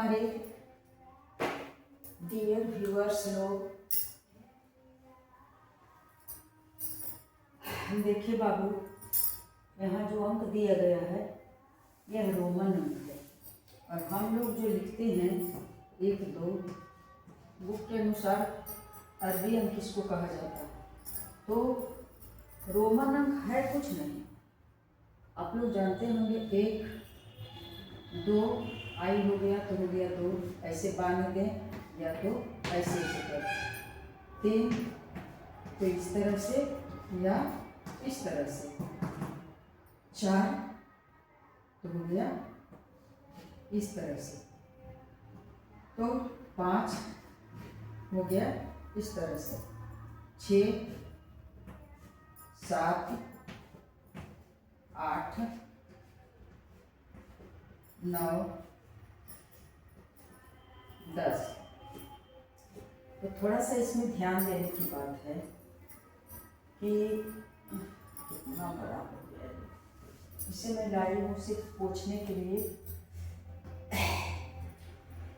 हमारे dear viewers लोग, देखिए बाबू, यहाँ जो अंक दिया गया है यह रोमन अंक है और हम लोग जो लिखते हैं 1 2 बुक के अनुसार अरबी अंक इसको कहा जाता है। तो रोमन अंक है कुछ नहीं, आप लोग जानते होंगे 1 2 आई हो गया तो हो गया 2, ऐसे बांध दें या तो ऐसे कर 3 तो इस तरह से या इस तरह से, 4 तो हो गया इस तरह से, तो 5 हो गया इस तरह से, 6 7 8 9 10। तो थोड़ा सा इसमें ध्यान देने की बात है कि कितना बड़ा हो गया है। इसे मैं लाई हूँ सिर्फ पूछने के लिए।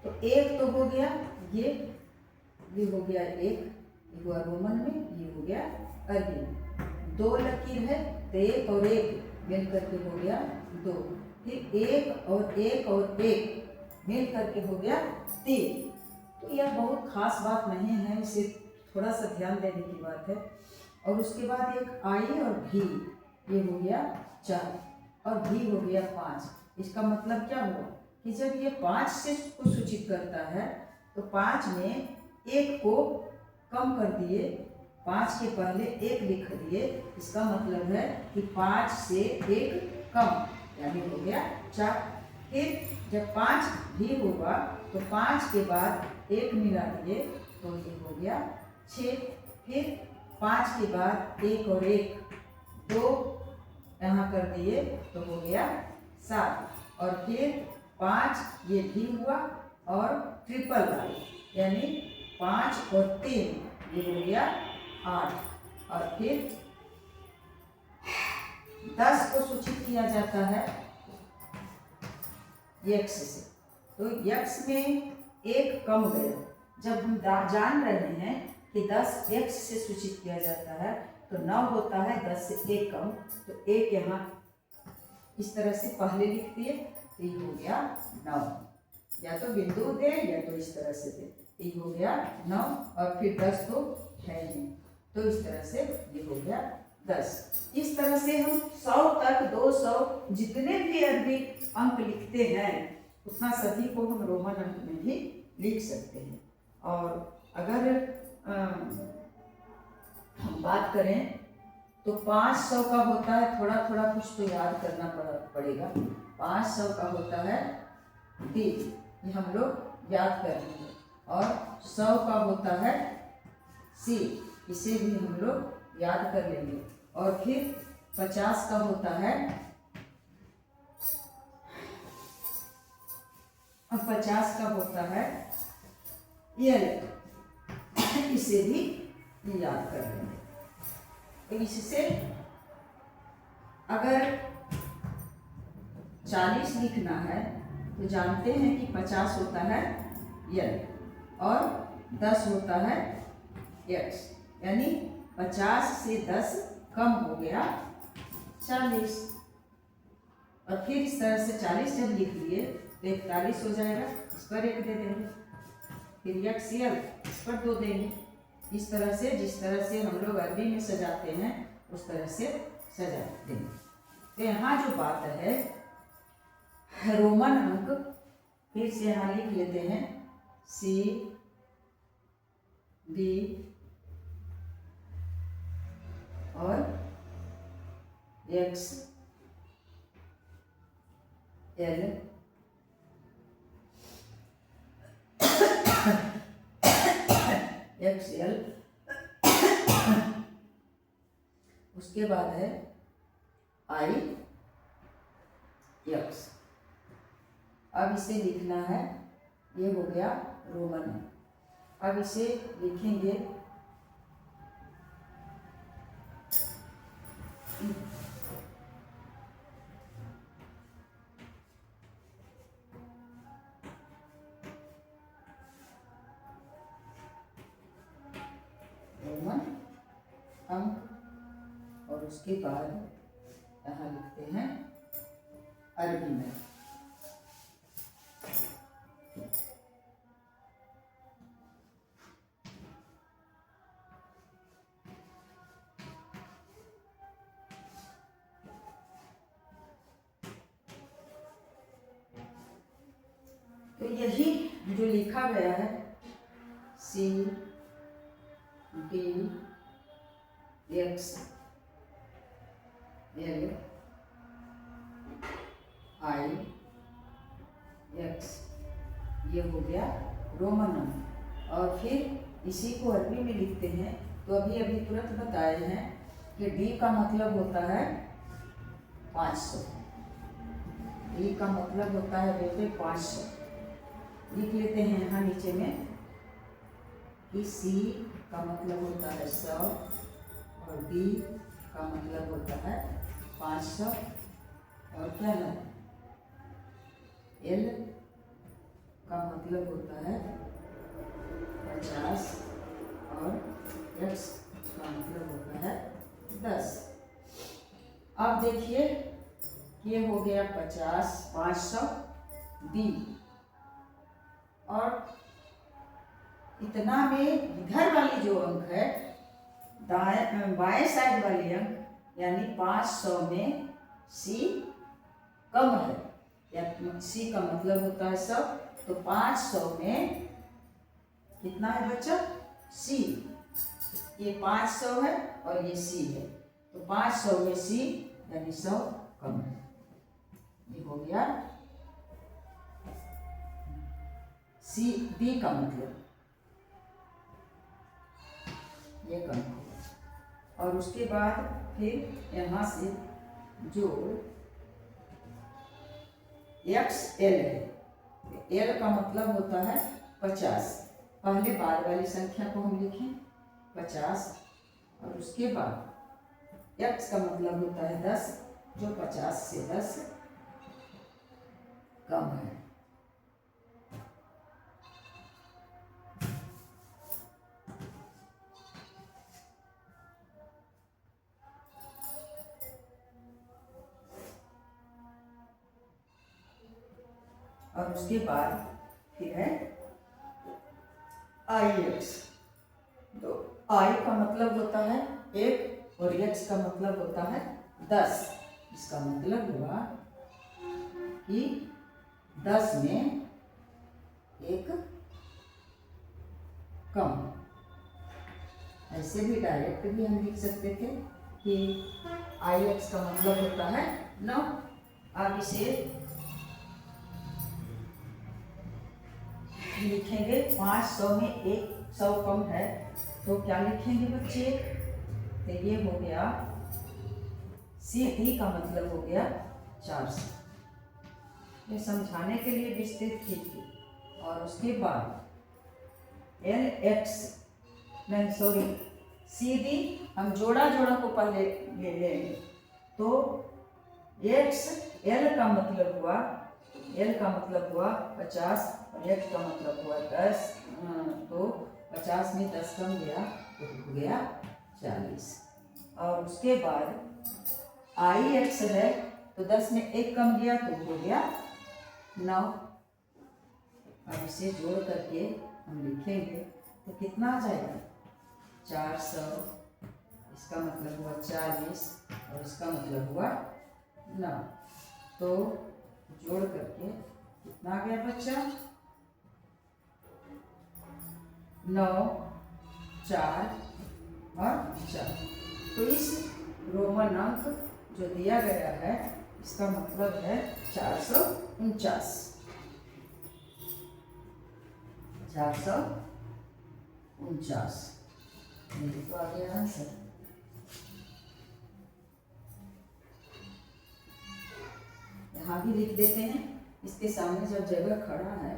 तो 1 तो हो गया, ये हो गया 1, ये हुआ रोमन में, ये हो गया अरबी में। 2 लकीर है तो 1 और 1 मिल करके हो गया 2, फिर 1 और 1 और 1 मिल करके हो गया 3। तो यह बहुत खास बात नहीं है, इसे थोड़ा सा ध्यान देने की बात है। और उसके बाद एक आई और भी, ये हो गया 4 और भी हो गया 5। इसका मतलब क्या हुआ कि जब ये 5 से को सूचित करता है तो 5 में 1 को कम कर दिए, 5 के पहले 1 लिख दिए, इसका मतलब है कि 5 से 1 कम, यानी हो गया 4। फिर जब 5 भी होगा तो 5 के बाद 1 मिला दिए तो ये हो गया 6। फिर 5 के बाद 1 और 1 2 यहाँ कर दिए तो हो गया 7। और फिर 5 ये भी हुआ और ट्रिपल आई, यानी 5 और 3 ये हो गया 8। और फिर 10 को सूचित किया जाता है यक्स से, तो यक्स में 1 कम गया। जब हम जान रहे हैं कि 10 एक्स से सूचित किया जाता है तो 9 होता है 10 से 1 कम, तो 1 यहाँ इस तरह से पहले लिख दिए तो ये हो गया 9, या तो बिंदु दे या तो इस तरह से दे, ये हो गया 9। और फिर 10 तो है नहीं, तो इस तरह से ये हो गया 10। इस तरह से हम 100 तक 200 जितने भी अरबी अंक लिखते हैं उतना सभी को हम रोमन अंक में भी लिख सकते हैं। और अगर हम बात करें तो 500 का होता है, थोड़ा थोड़ा कुछ तो याद करना पड़ेगा। 500 का होता है डी, ये हम लोग याद कर लेंगे। और 100 का होता है सी, इसे भी हम लोग याद कर लेंगे। और फिर 50 का होता है, और 50 का होता है एल, इसे भी याद कर लेंगे। तो इससे अगर 40 लिखना है तो जानते हैं कि 50 होता है एल और 10 होता है एक्स, यानी 50 से 10 कम हो गया 40। और फिर इस तरह से 40 जब लिख लिए तो 41 हो जाएगा, इस पर 1 दे देंगे, फिर एक्स एल इस पर 2 देंगे। इस तरह से जिस तरह से हम लोग अरबी में सजाते हैं उस तरह से सजा देंगे। तो यहाँ जो बात है रोमन अंक, फिर से यहाँ लिख लेते हैं सी डी और एक्स एल एक्स एल, उसके बाद है आई एक्स। अब इसे लिखना है, ये हो गया रोमन। अब इसे लिखेंगे और उसके बाद यहाँ लिखते हैं अरबी में। तो यही जो लिखा गया है C D X L I X ये हो गया रोमन नंबर। और फिर इसी को अरबी में लिखते हैं। तो अभी अभी तुरंत बताए हैं कि D का मतलब होता है 500। D का मतलब होता है बेटे 500। लिख लेते हैं यहाँ नीचे में कि C का मतलब होता है 100 और D का मतलब होता है 500 और क्या है L का मतलब होता है 50 और X का मतलब होता है 10। अब देखिए ये हो गया 50 500 D और इतना में इधर वाली जो अंक है बाएं साइड वाली अंक यानी 500 में C कम है या C का मतलब होता है 100। तो 500 में कितना है बच्चा C। ये 500 है और ये C है। तो 500 में C यानी 100 कम है। ये हो गया C D का मतलब ये कम होगा। और उसके बाद फिर यहाँ से जोड़ X L है। L का मतलब होता है 50। पहले बाद वाली संख्या को हम लिखें 50 और उसके बाद X का मतलब होता है 10 जो 50 से 10 कम है। और उसके बाद फिर है IX। तो I का मतलब होता है 1 और X का मतलब होता है 10। इसका मतलब हुआ कि 10 में 1 कम। ऐसे भी डायरेक्ट भी हम लिख सकते थे कि IX का मतलब होता है 9। आप इसे लिखेंगे 500 में 100 कम है तो क्या लिखेंगे बच्चे। तो ये हो गया CD का मतलब हो गया 400। ये समझाने के लिए विस्तृत की थी। और उसके बाद LX नहीं सॉरी CD हम जोड़ा को पहले ले लेंगे। तो X L का मतलब हुआ L का मतलब हुआ 50 और X का मतलब हुआ 10। तो 50 में 10 कम गया तो हो गया 40। और उसके बाद IX है तो 10 में 1 कम गया तो हो गया 9। अब इसे जोड़ करके हम लिखेंगे तो कितना आ जाएगा 400। इसका मतलब हुआ 40 और इसका मतलब हुआ 9। तो जोड़ करके कितना आ गया बच्चा 9 4 और 4। तो इस रोमन अंक जो दिया गया है इसका मतलब है 449। 449 मेरे तो आ गया आंसर। यहाँ भी लिख देते हैं। इसके सामने जब जगह खड़ा है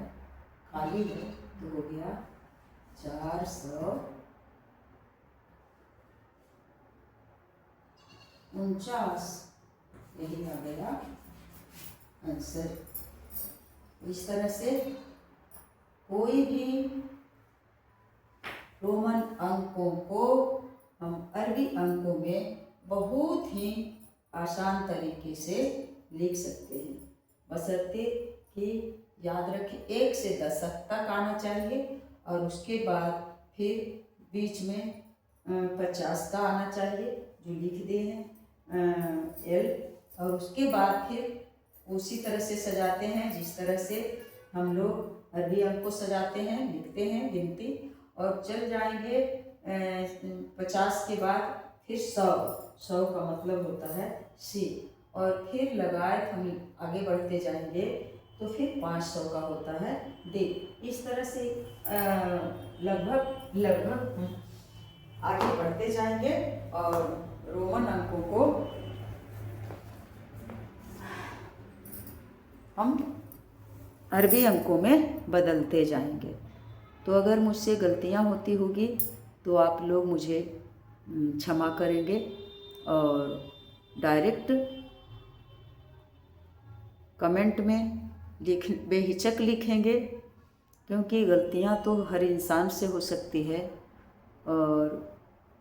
खाली है तो हो गया 449। यही आ गया आंसर। इस तरह से कोई भी रोमन अंकों को हम अरबी अंकों में बहुत ही आसान तरीके से लिख सकते हैं, बशर्ते कि याद रखें 1 से 10 तक आना चाहिए और उसके बाद फिर बीच में 50 का आना चाहिए जो लिख दिए हैं एल, और उसके बाद फिर उसी तरह से सजाते हैं जिस तरह से हम लोग अरबी अंक को सजाते हैं, लिखते हैं गिनती, और चल जाएंगे 50 के बाद फिर 100 का मतलब होता है सी, और फिर लगाए हम आगे बढ़ते जाएंगे तो फिर 500 का होता है डी। इस तरह से लगभग आगे बढ़ते जाएंगे और रोमन अंकों को हम अरबी अंकों में बदलते जाएंगे। तो अगर मुझसे गलतियां होती होगी तो आप लोग मुझे क्षमा करेंगे और डायरेक्ट कमेंट में बेहिचक लिखेंगे, क्योंकि गलतियां तो हर इंसान से हो सकती है और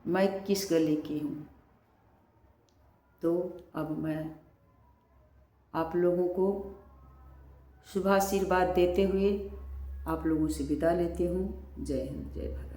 मैं किस गली की हूँ। तो अब मैं आप लोगों को शुभ आशीर्वाद देते हुए आप लोगों से विदा लेती हूँ। जय हिंद, जय भारत।